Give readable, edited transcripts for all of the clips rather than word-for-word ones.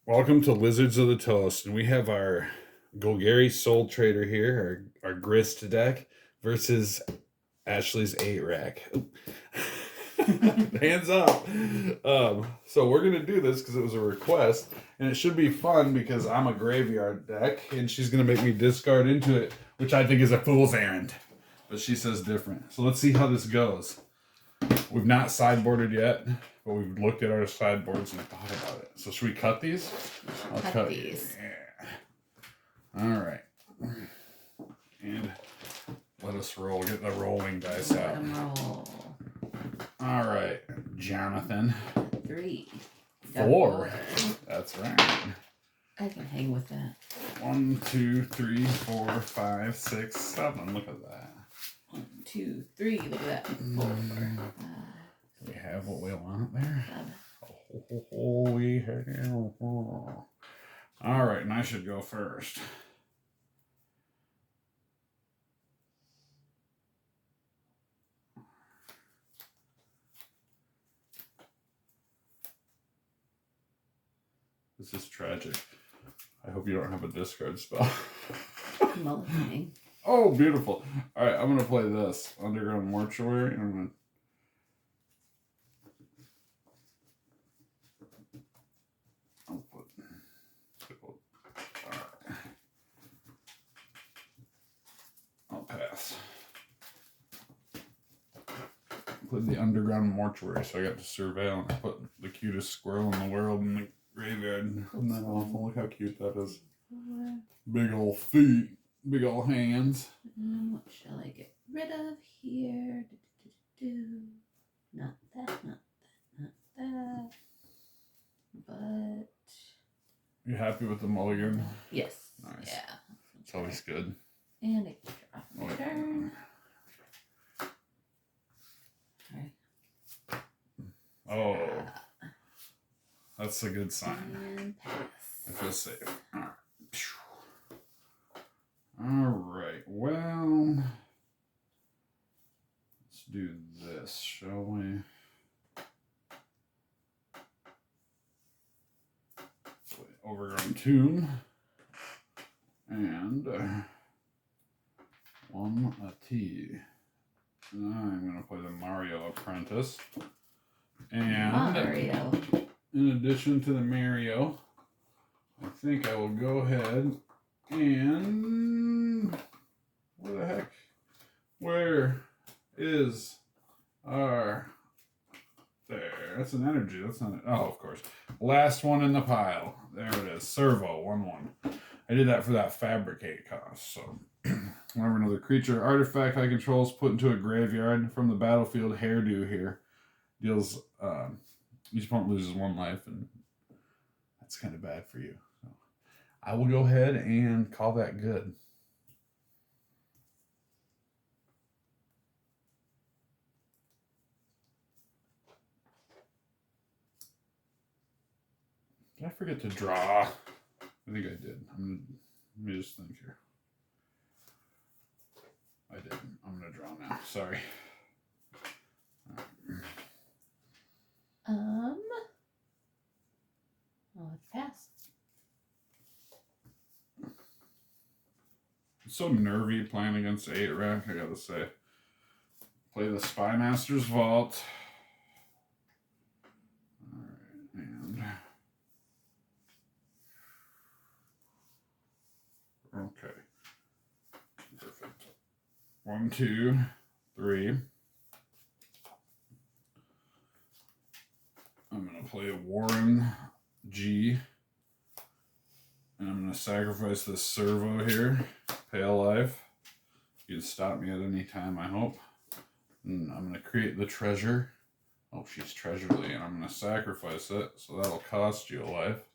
Welcome to Lizards of the Toast, and we have our Golgari Soultrader here, our grist deck, versus Ashley's 8-rack. Hands up. So we're gonna do this because it was a request, and it should be fun because I'm a graveyard deck, and she's gonna make me discard into it, which I think is a fool's errand. But she says different. So let's see how this goes. We've not sideboarded yet, but we've looked at our sideboards and thought about it. So should we cut these? I'll cut these. Yeah. All right. And let us roll. Get the rolling dice out. Let them roll. All right, Jonathan. 3. 4. That's right. I can hang with that. 1, 2, 3, 4, 5, 6, 7. Look at that. 1, 2, 3. Look at that. 4. We have what we want there. 7. Oh, we have. All right, and I should go first. This is tragic. I hope you don't have a discard spell. Mulliganing. Oh, beautiful. All right, I'm going to play this. Underground Mortuary. I'm going to... I'll put... All right. I'll pass. Put the Underground Mortuary, so I got to surveil and I put the cutest squirrel in the world in the graveyard. Isn't that awful? Look how cute that is. Big old feet. Big old hands. What shall I get rid of here? Not that, not that, not that. But... You happy with the mulligan? Yes. Nice. Yeah. It's always good. And I can draw my turn. Oh. That's a good sign. And pass. I feel safe. All right. All right. Well, let's do this, shall we? Play Overgrown Tomb. And one a T. And I'm going to play the Mario Apprentice. And Mario. in addition to the Mario, I think I will go ahead and... What the heck? Where is our... There. That's an energy. That's not... Oh, of course. Last one in the pile. There it is. Servo. 1/1. I did that for that Fabricate cost. So, whenever another creature or artifact I control is put into a graveyard from the battlefield, hairdo here deals... each opponent loses 1 life, and that's kind of bad for you. So I will go ahead and call that good. Did I forget to draw? I think I did. Let me just think here. I didn't. I'm going to draw now. Sorry. Oh, it's passed. It's so nervy playing against 8-rack, I gotta say. Play the Spymaster's Vault. Alright, and... Okay. Perfect. 1, 2, 3. I'm going to play a Warren G. And I'm going to sacrifice this servo here. Pale Life. You can stop me at any time, I hope. And I'm going to create the treasure. Oh, she's Treasurely. And I'm going to sacrifice it. So that'll cost you a life.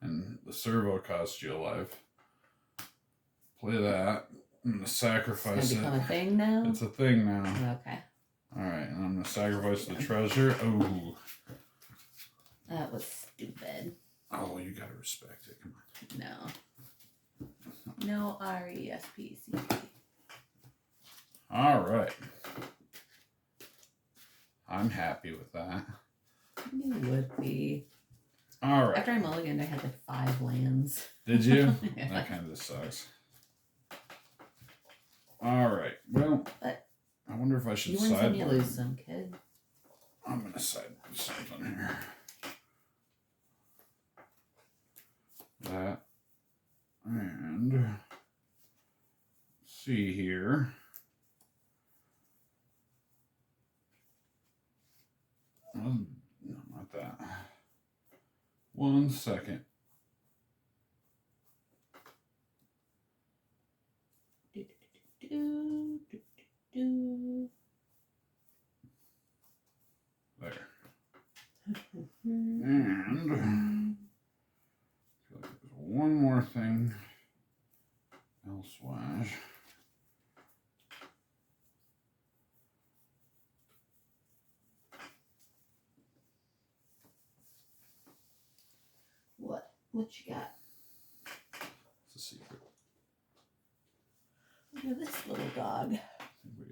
And the servo costs you a life. Play that. I'm going to sacrifice it. It's going to become a thing now? It's a thing now. Okay. Alright, and I'm going to sacrifice the treasure. Oh. That was stupid. Oh, you gotta respect it. Come on. No RESPCT. Alright. I'm happy with that. You would be. All right. After I mulliganed, I had like 5 lands. Did you? Yeah. That kind of sucks. All right. Well, But I wonder if I should you win some, you sideboard. lose some, kid. I'm gonna sideboard something here. That and let's see here. No, not that. 1 second. There. And I feel like there's one more thing elsewise. What you got? It's a secret. Look at this little dog. I think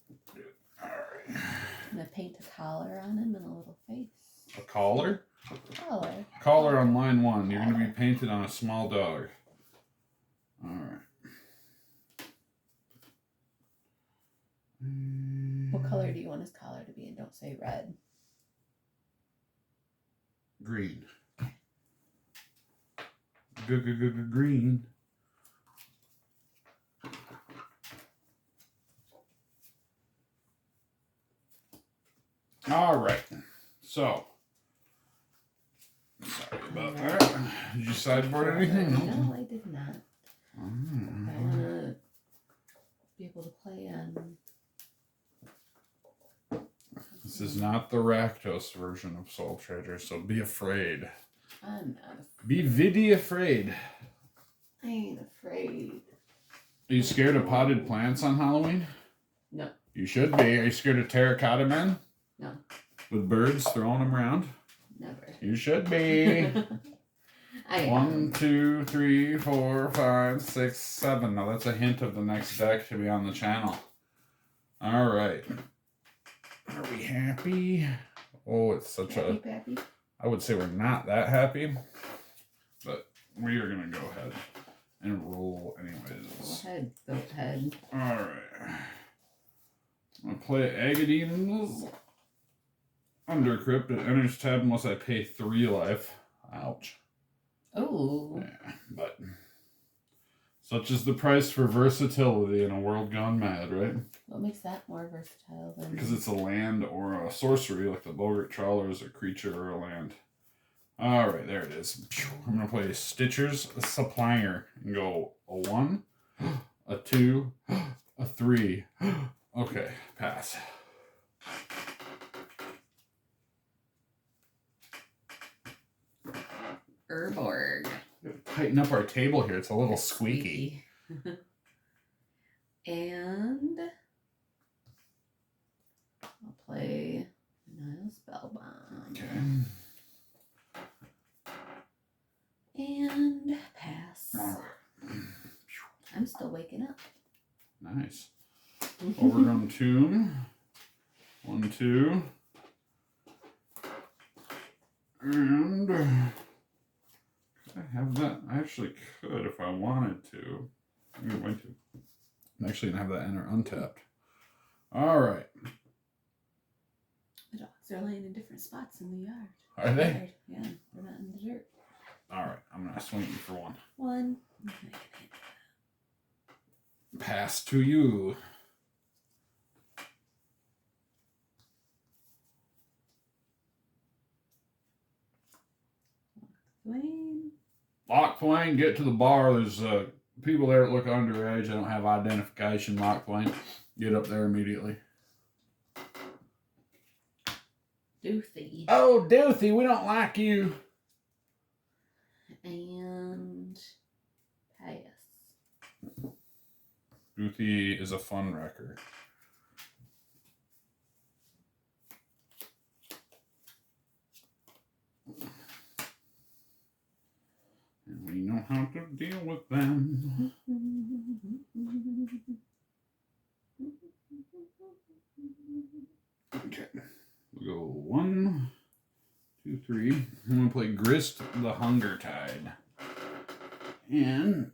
we can do it. All right. I'm gonna paint a collar on him and a little face. A collar? Collar. Collar on line 1. You're going to be painted on a small dog. All right. What color do you want his collar to be? And don't say red. Green. Green. All right. So, sorry about that. Did you sideboard anything? No, I did not. I want to be able to play on. This is not the Rakdos version of Soultrader, so be afraid. I'm not. Be viddy afraid. I ain't afraid. Are you scared of potted plants on Halloween? No. You should be. Are you scared of terracotta men? No. With birds throwing them around? Never. You should be. I am. 1, 2, 3, 4, 5, 6, 7. Now that's a hint of the next deck to be on the channel. All right. Are we happy? Oh, it's such Happy, a... Pappy? I would say we're not that happy, but we are going to go ahead and roll Go anyways. ahead. Go ahead. All right. I'm going to play Agadine's Undercrypt. It enters tab unless I pay 3 life. Ouch. Oh. Yeah, but such is the price for versatility in a world gone mad, right? What makes that more versatile than... Because it's a land or a sorcery, like the Bogart Trawler is a creature or a land. All right, there it is. I'm going to play Stitcher's Supplier and go a 1, a 2, a 3. Okay, pass. Urborg. Tighten up our table here. It's a little squeaky. And I'll play Nile Spellbomb. Okay. And pass. I'm still waking up. Nice. Overgrown Tomb. 1, 2. And could I have that? I actually could if I wanted to. I'm going to. I'm actually going to have that enter untapped. All right. The dogs are laying in different spots in the yard. Are they? Yeah, they're not in the dirt. All right. I'm going to swing you for 1. 1. Pass to you. Dwayne. Lock Twain, get to the bar. There's people there that look underage. I don't have identification. Lock Twain, get up there immediately. Doothy. Oh, Doothy, we don't like you. And pass. Doothy is a fun wrecker. And we know how to deal with them. Okay. We'll go 1, 2, 3. I'm going to play Grist the Hunger Tide. And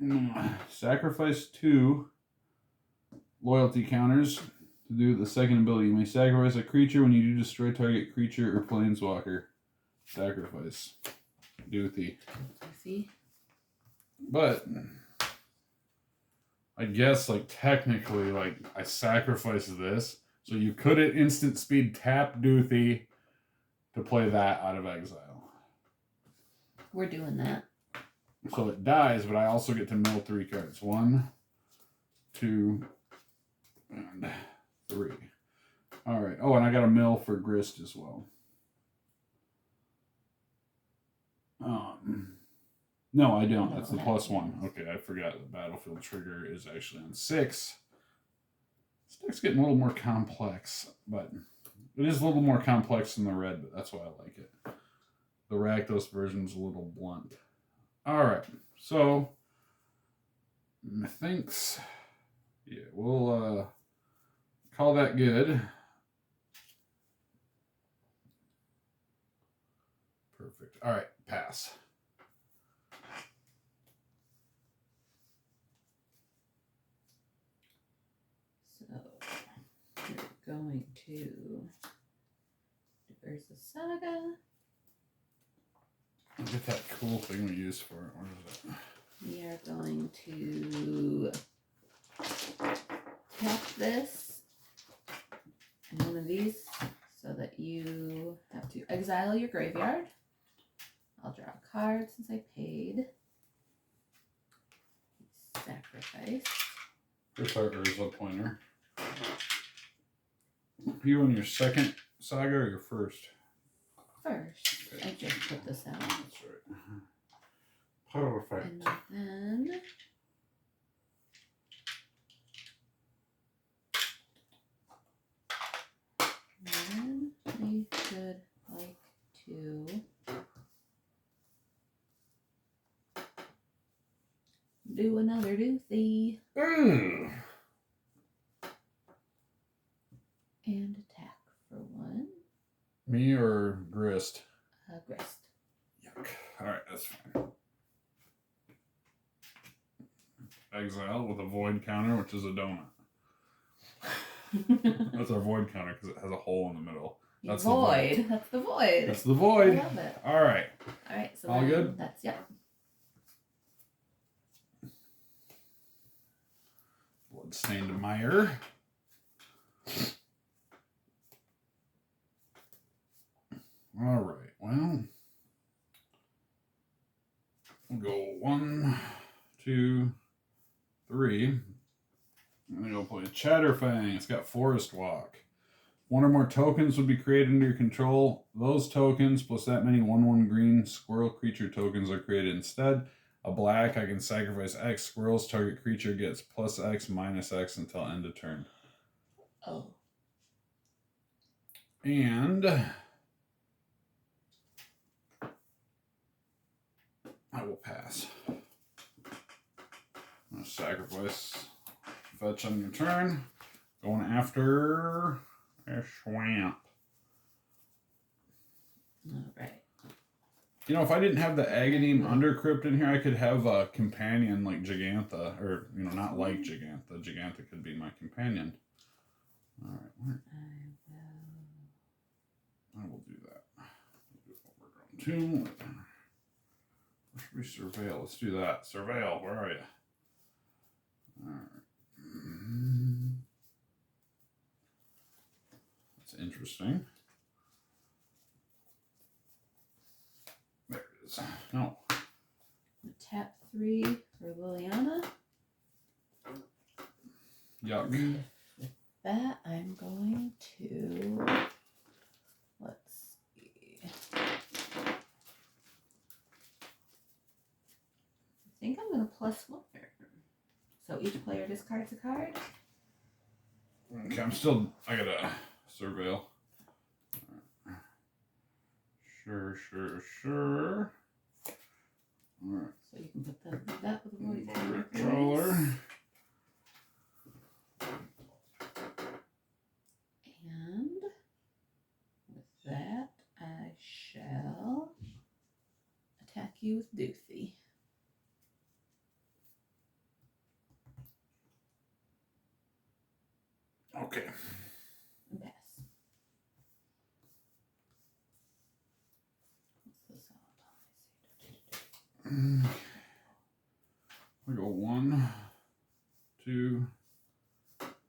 I'm going to sacrifice 2 loyalty counters to do the second ability. You may sacrifice a creature when you do destroy target creature or planeswalker. Sacrifice. Doothy. But I guess like technically like I sacrificed this. So you could at instant speed tap Doothy to play that out of exile. We're doing that. So it dies, but I also get to mill 3 cards. 1, 2, and 3. Alright. Oh, and I got a mill for Grist as well. No, I don't. That's the +1. Okay, I forgot the battlefield trigger is actually on 6. This deck's getting a little more complex, but it is a little more complex than the red, but that's why I like it. The Rakdos version's a little blunt. Alright, so methinks, yeah, we'll call that good. Perfect. Alright, pass. So we're going to Diverse Saga. Look at that cool thing we use for it. What is it? We are going to tap this and one of these so that you have to exile your graveyard. I'll draw a card since I paid. Sacrifice. Here's our Urza pointer. You on your second saga or your first? First, I just put this out. That's right. Perfect. And then we should like to do another Doothy. And attack for 1. Me or Grist? Grist. Yuck. Alright, that's fine. Exile with a void counter, which is a donut. That's our void counter because it has a hole in the middle. That's void. The void. That's the void. That's the void. I love it. Alright. Alright, so all good? That's, yep. Bloodstained Mire. Alright, well, we'll go 1, 2, 3. I'm going to go play Chatterfang. It's got Forest Walk. 1 or more tokens would be created under your control. Those tokens plus that many 1/1 green squirrel creature tokens are created instead. A black, I can sacrifice X squirrels. Target creature gets +X, -X until end of turn. Oh. And I will pass. I'm going to sacrifice fetch on your turn. Going after a swamp. Alright. You know, if I didn't have the Aghanim Undercrypt in here, I could have a companion like Gigantha. Or, you know, not like Gigantha. Gigantha could be my companion. Alright. I will do that. We'll do overgrown 2. Where should we surveil? Let's do that. Surveil, where are you? Alright. That's interesting. There it is. No. Tap 3 for Liliana. Yuck. And with that, I'm going to, let's see. I think I'm going to +1 her. So each player discards a card. Okay, I gotta surveil. Sure. Alright. So you can put that with a void Controller. And with that, I shall Doothy. Okay. And pass. What's this all about? We go 1, 2,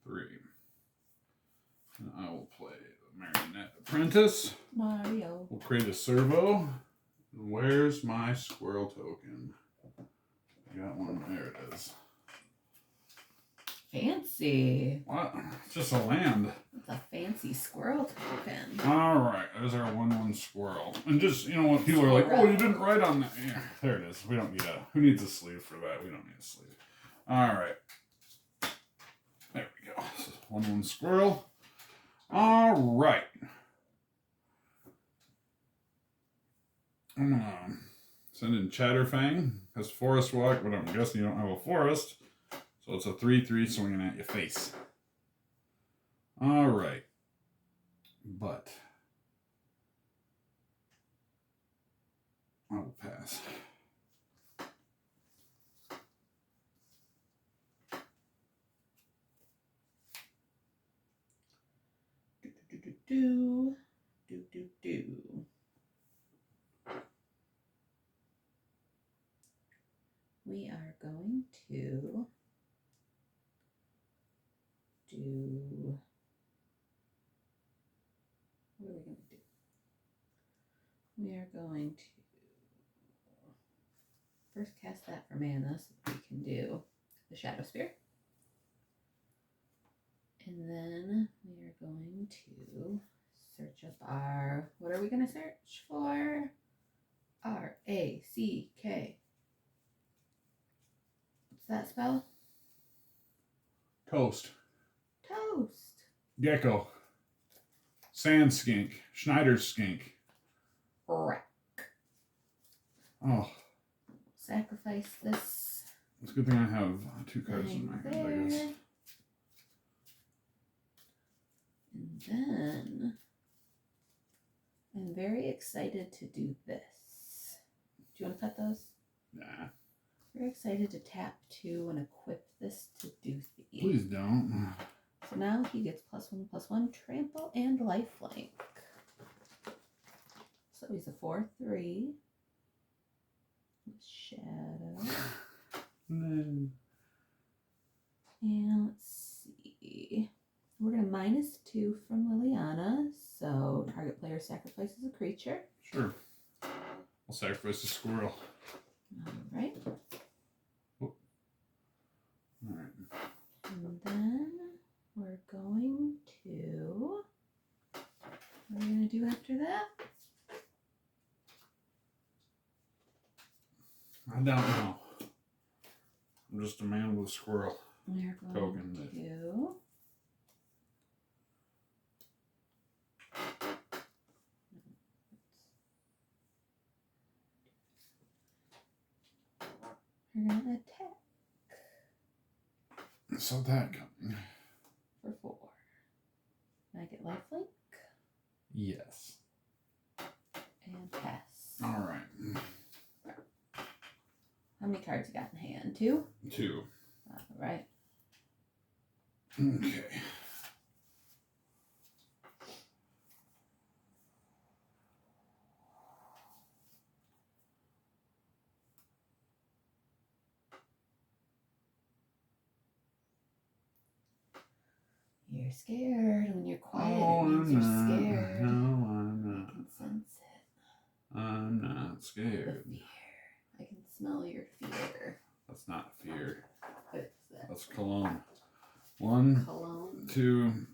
3. And I will play the Marionette Apprentice. Mario. We'll create a servo. And where's my squirrel token? I got one. There it is. Fancy. What? It's just a land. It's a fancy squirrel token. Alright, there's our 1/1 squirrel. And just, you know what, people are like, oh, you didn't write on that. Yeah, there it is. We don't need a, who needs a sleeve for that? We don't need a sleeve. Alright. There we go. So 1/1 squirrel. Alright. I'm gonna send in Chatterfang. Has Forest Walk, but I'm guessing you don't have a forest. So it's a 3/3 swinging at your face. Alright. But I will pass. Do. We are going to do. What are we going to do? We are going to first cast that for mana so that we can do the Shadow Spear. And then we are going to search up our, what are we going to search for? R-A-C-K. What's that spell? Toast. Toast. Gecko. Sand skink. Schneider's skink. Rack. Oh. Sacrifice this. It's a good thing I have 2 cards in my hand, there. I guess. And then I'm very excited to do this. Do you want to cut those? Nah. Very excited to tap 2 and equip this to Doothy. Please don't. So now he gets +1/+1, trample, and lifelink. So he's a 4/3. Shadow. No. And let's see. We're going to -2 from Liliana. So target player sacrifices a creature. Sure. I'll sacrifice a squirrel. All right. Oh. All right. And then we're going to. What are we going to do after that? I don't know. I'm just a man with a squirrel. We're going Token to. We're going to attack I saw that coming. for 4. Can I get lifelink? Yes. And pass. All right. How many cards you got in hand? 2? 2. All right. Okay. You're scared. When you're quiet, Oh, it means I'm you're not. scared. No, I'm I not. can sense it. I'm not The scared. fear. I can smell your fear. That's not fear. What's that? That's cologne. 1, Cologne. 2,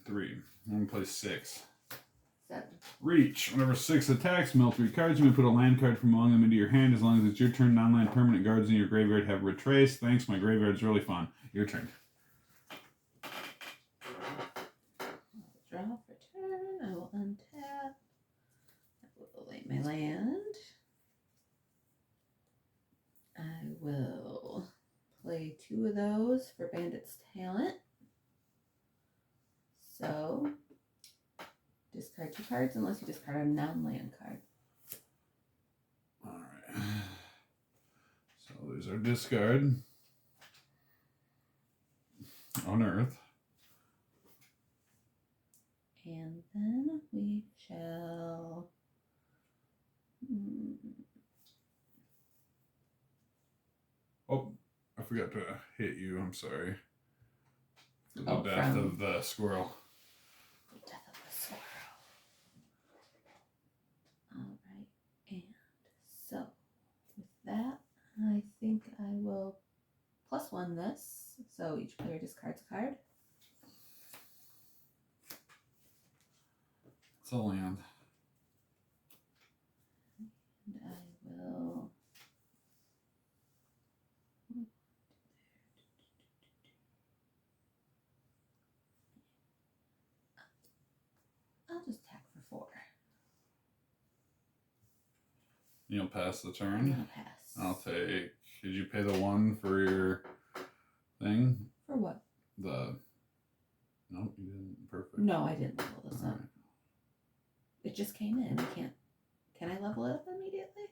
3. I'm going to play 6. 7. Reach. Whenever 6 attacks, mill 3 cards. You may put a land card from among them into your hand as long as it's your turn. Non-land permanent guards in your graveyard have retraced. Thanks, my graveyard's really fun. Your turn. Draw for turn. I will untap. I will lay my land. I will play 2 of those for Bandit's Talent. So, discard 2 cards unless you discard a non-land card. All right. is our discard. Unearth. And then we shall. Oh, I forgot to hit you. I'm sorry. For the Oh, death from- of the squirrel. The death of the squirrel. Alright, and so with that, I think I will +1 this. So each player discards a card. It's a land. And I will. I'll just tack for 4. You'll pass the I'm turn. gonna pass. I'll take. Did you pay the 1 for your thing? For what? No, you didn't. Perfect. No, I didn't level this All up. right. It just came in. I can't. Can I level it up immediately?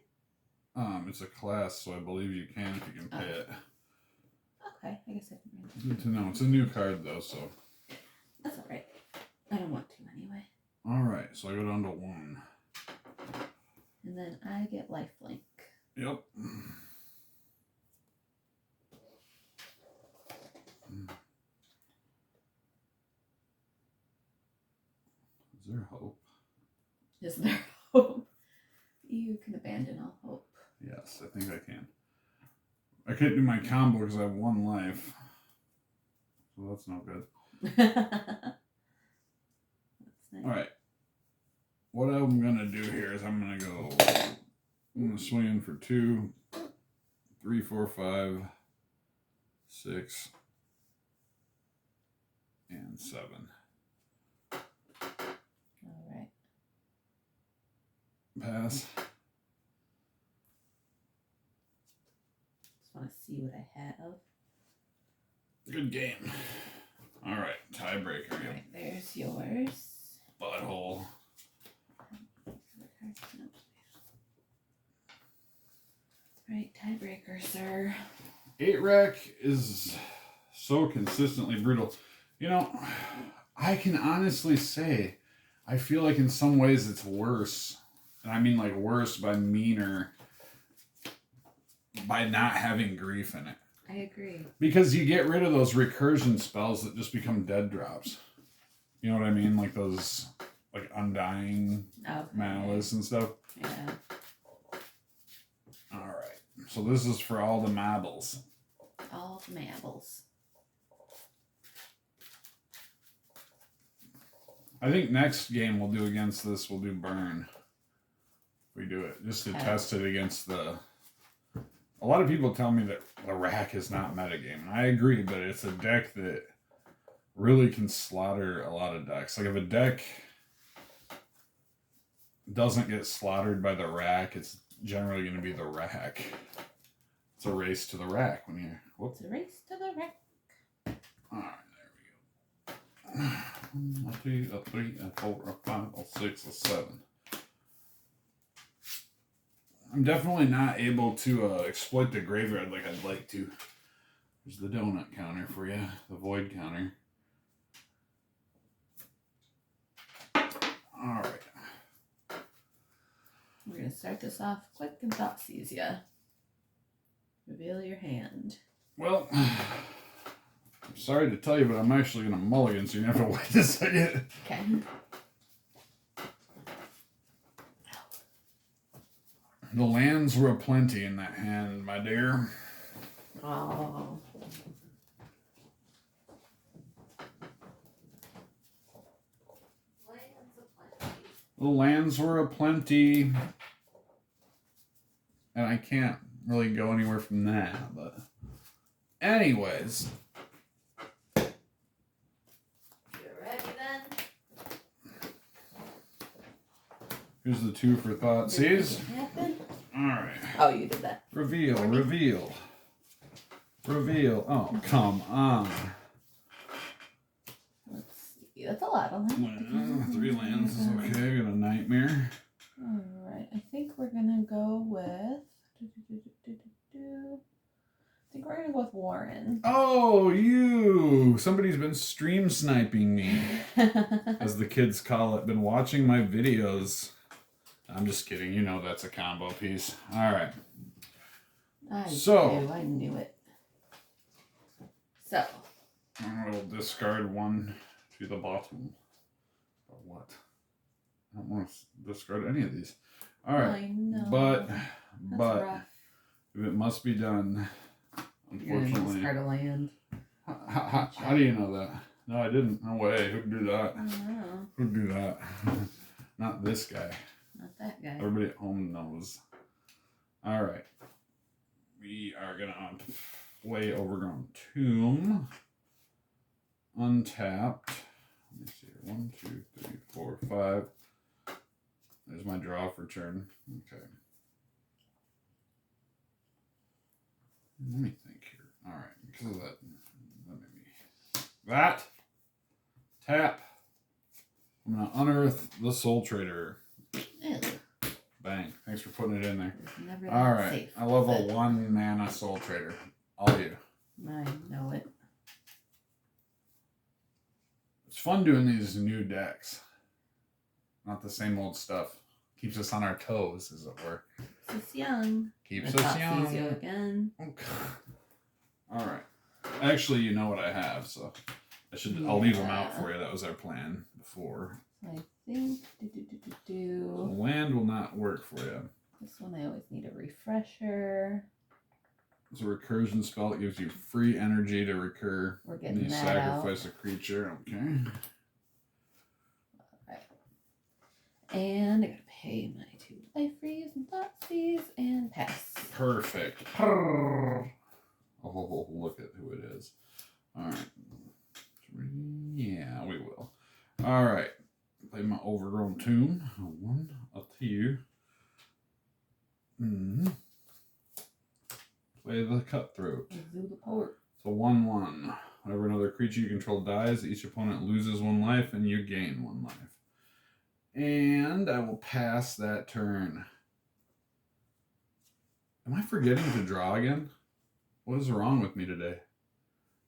It's a class, so I believe you can if you can pay it. Okay, I guess I can read Good to know. It's a new card though, so. That's alright. I don't want to anyway. All right, so I go down to 1. And then I get lifelink. Yep. Is there hope? Is there hope? You can abandon all hope. Yes, I think I can. I can't do my combo because I have 1 life. So that's no good. That's nice. All right. What I'm going to do here is I'm going to swing in for 2, 3, 4, 5, 6, and 7. Alright. Pass. Just want to see what I have. Good game. All right, tiebreaker. Alright, there's yours. Butthole. Right, tiebreaker, sir. 8-rack is so consistently brutal. You know, I can honestly say, I feel like in some ways it's worse. And I mean like worse by meaner, by not having grief in it. I agree. Because you get rid of those recursion spells that just become dead drops. You know what I mean? Like those, like Undying, Malice and stuff. Yeah. All right. So this is for all the marbles. All the marbles. I think next game we'll do against this, we'll do Burn. We do it just to test it against the... A lot of people tell me that the rack is not metagame. And I agree, but it's a deck that really can slaughter a lot of decks. Like if a deck doesn't get slaughtered by the rack, it's generally going to be the rack. It's a race to the rack when you're... Whoops. It's a race to the rack. Alright, there we go. 1, 2, 3, 4, 5, 6, 7. I'm definitely not able to exploit the graveyard like I'd like to. There's the donut counter for you, the void counter. Alright. We're going to start this off quick and Thoughtseize ya. Reveal your hand. Well, I'm sorry to tell you, but I'm actually going to mulligan, so you're going to have to wait a second. Okay. The lands were aplenty in that hand, my dear. Oh. The lands were aplenty. And I can't really go anywhere from that, but... Anyways. You ready then? Here's the 2 for Thoughtseize. Alright. Oh, you did that. Reveal, reveal. Reveal. Oh, come on. Let's see. That's a lot of Well, 3 lands is okay. I got a Nightmare. Alright. I think we're going to go with... think we're gonna go with Warren. Oh, you! Somebody's been stream sniping me, as the kids call it. Been watching my videos. I'm just kidding. You know that's a combo piece. All right. I knew it. So. I will discard one to the bottom. But what? I don't want to discard any of these. All right. I know. But rough. if it must be done, unfortunately. Discard a land. How do you know that? No, I didn't. No way. Who'd do that? I don't know. Who'd do that? Not this guy. Not that guy. Everybody at home knows. All right. We are going to play Overgrown Tomb. Untapped. Let me see here. 1, 2, 3, 4, 5. There's my draw for turn. Okay. Let me think here. All right. Because of that. That. Tap. I'm going to unearth the Soultrader. Ew. Bang. Thanks for putting it in there. Never All right. safe. I love a 1 mana Soultrader. All you. I know it. It's fun doing these new decks. Not the same old stuff. Keeps us on our toes, as it were. Keeps us young. Keeps us young. You again. Okay. All right. Actually, you know what I have, so I'll leave them out for you. That was our plan before. I think So land will not work for you. This one I always need a refresher. It's a recursion spell. It gives you free energy to recur. We're getting you that sacrifice a creature. Okay. Alright. And I gotta pay my 2 life freeze and Thoughtseize and pass. Perfect. Oh, look at who it is. Alright. Yeah, we will. Alright. Play my Overgrown Tomb. 1, a 2. Play the Cutthroat. Do the port. So 1/1. Whenever another creature you control dies, each opponent loses 1 life and you gain 1 life. And I will pass that turn. Am I forgetting to draw again? What is wrong with me today?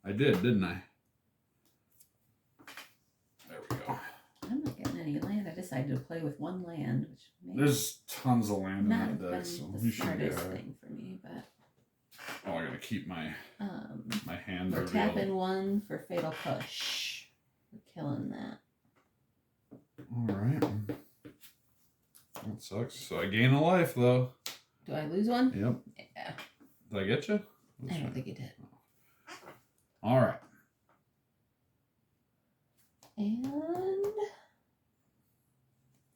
I did, didn't I? There we go. I'm not getting any land. I decided to play with 1 land, which may There's tons of land in not that have deck, been so the you should be smartest alright. thing for me, but Oh, I gotta keep my hand we're revealed. tapping 1 for Fatal Push. We're killing that. Alright. That sucks. So I gain a life, though. Do I lose 1? Yep. Yeah. Did I get you? I don't think you did. Alright. And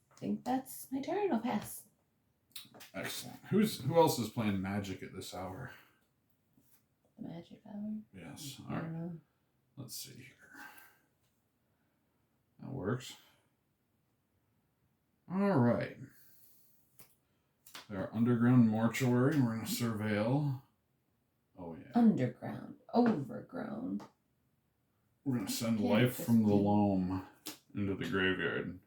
I think that's my turn. I'll pass. Excellent. Who else is playing Magic at this hour? The magic hour? Yes. I Alright. don't know. Let's see here. That works. Alright. Our underground mortuary. We're going to surveil. Oh, yeah. Underground. Overgrown. We're going to send Can't life just from the be- loam into the graveyard.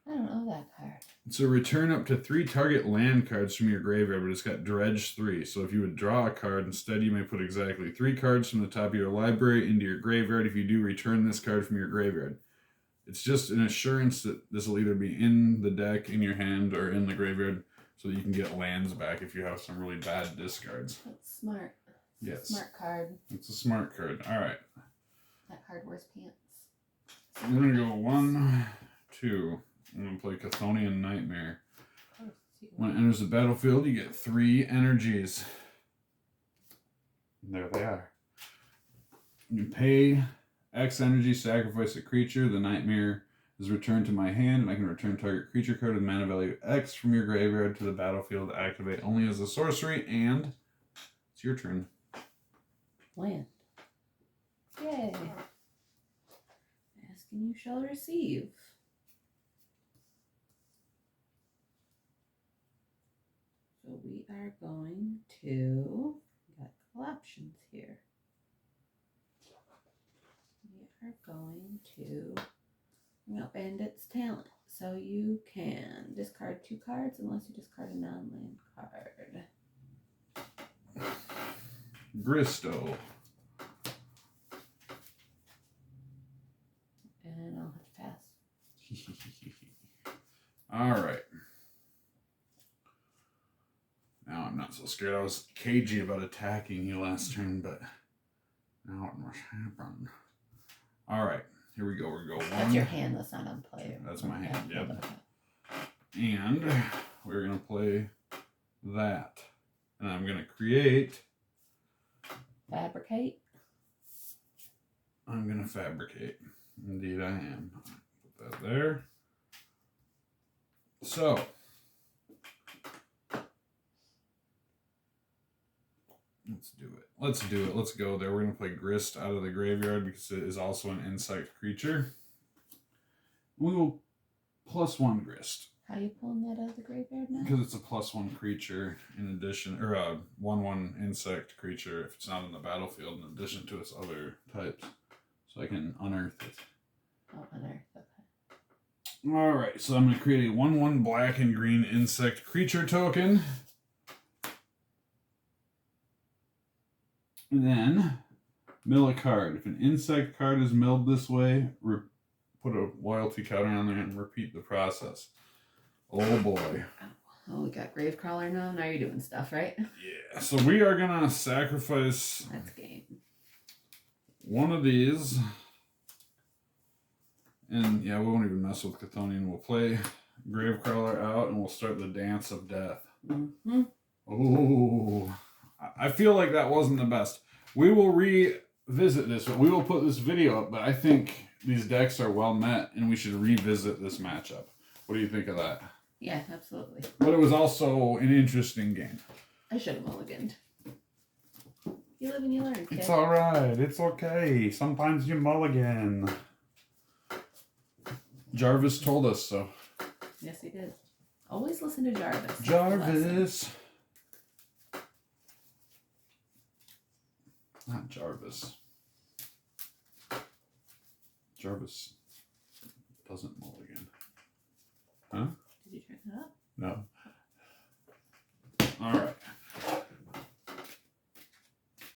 I don't know that card. So return up to 3 target land cards from your graveyard, but it's got dredge 3. So if you would draw a card, instead you may put exactly 3 cards from the top of your library into your graveyard. If you do, return this card from your graveyard. It's just an assurance that this will either be in the deck, in your hand, or in the graveyard, so that you can get lands back if you have some really bad discards. That's smart. It's Yes. a smart card. It's a smart card. All right. That card wears pants. I'm going to go 1, 2. I'm going to play Chthonian Nightmare. When it enters the battlefield, you get 3 energies. And there they are. You pay X energy, sacrifice a creature. The Nightmare is returned to my hand, and I can return target creature card with mana value X from your graveyard to the battlefield. Activate only as a sorcery, and it's your turn. Land. Yay. Asking you shall receive. So we are going to, got a couple options here. We are going to bring out Bandit's Talent. So you can discard 2 cards unless you discard a non-land card. Gristo. And I'll have to pass. All right. Now I'm not so scared. I was cagey about attacking you last turn, but now it must happen. All right. Here we go. We're going. That's your hand. That's not on play. That's my Okay, hand, yep. okay. And we're going to play that. And I'm going to create. Fabricate. I'm going to fabricate. Indeed, I am. Put that there. So. Let's do it. Let's do it. Let's go there. We're going to play Grist out of the graveyard because it is also an insect creature. We will +1 Grist. How are you pulling that out of the graveyard now? Because it's a +1 creature in addition, or a 1/1 insect creature if it's not in the battlefield in addition to its other types. So I can unearth it. Oh, unearth. Okay. Alright, so I'm going to create a 1/1 black and green insect creature token. And then mill a card. If an insect card is milled this way, put a loyalty counter on there and repeat the process. Oh boy. Oh, we got Gravecrawler now. Now you're doing stuff, right? Yeah, so we are going to sacrifice That's game. one of these. And yeah, we won't even mess with Chthonian. We'll play Gravecrawler out and we'll start the Dance of Death. Mm-hmm. Oh, I feel like that wasn't the best. We will revisit this. We will put this video up, but I think these decks are well met and we should revisit this matchup. What do you think of that? Yeah, absolutely. But it was also an interesting game. I should have mulliganed. You live and you learn, kid. It's alright. It's okay. Sometimes you mulligan. Jarvis told us so. Yes, he did. Always listen to Jarvis. Jarvis. Not Jarvis. Jarvis doesn't mulligan.